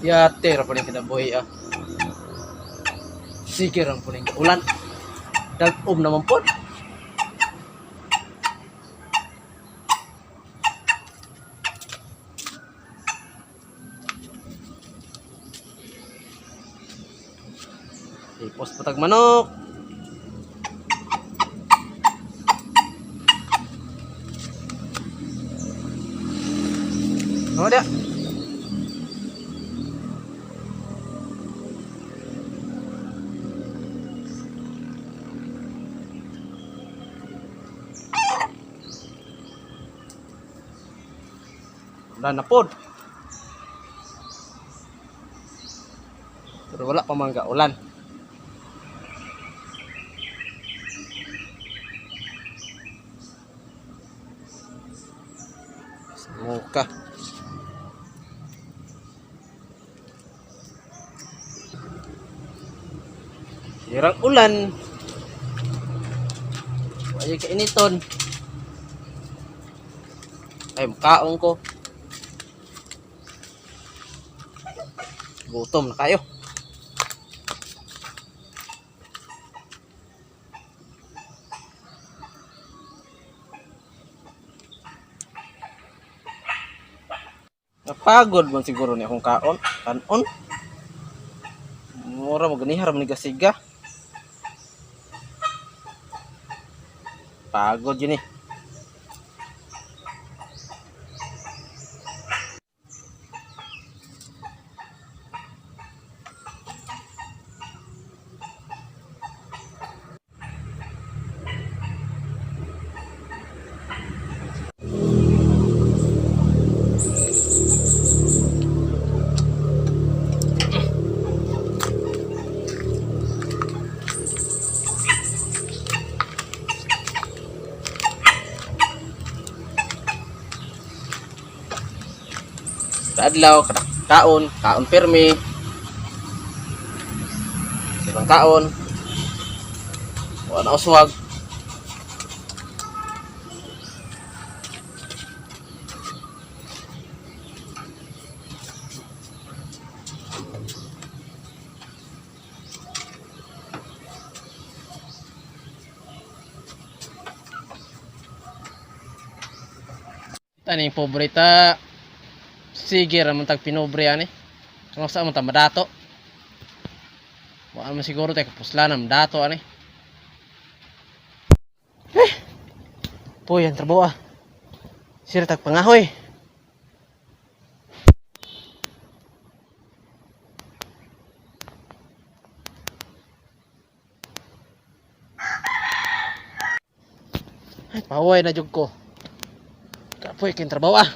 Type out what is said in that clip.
Yate ra puning kinabuhi ah. Sige ra puning ulan. Dag-om naman po. Ipos patag manok. Oh dia. Ulan na pod. Pero wala pa mangga ulan. Semoga. Sirang ulan. Wala kainiton. Ay, makaong ko. Gutom na kayo. Napagod man siguro ni akong kaon. Kanon. Mura maganihar man ni gasiga. Pagod yun eh. Adlaw, kaon pirmi. Ibang kaon. Wala uswag. Tani pobreta. Sige ra man tag pinobre ani. Kung sa man ta madato. Wa man siguro tay kapuslan am dato ani. Poy ang trabaho ah. Sira tag pangahoy. Ay, paway na jud ko. Kapoy kin trabaho ah.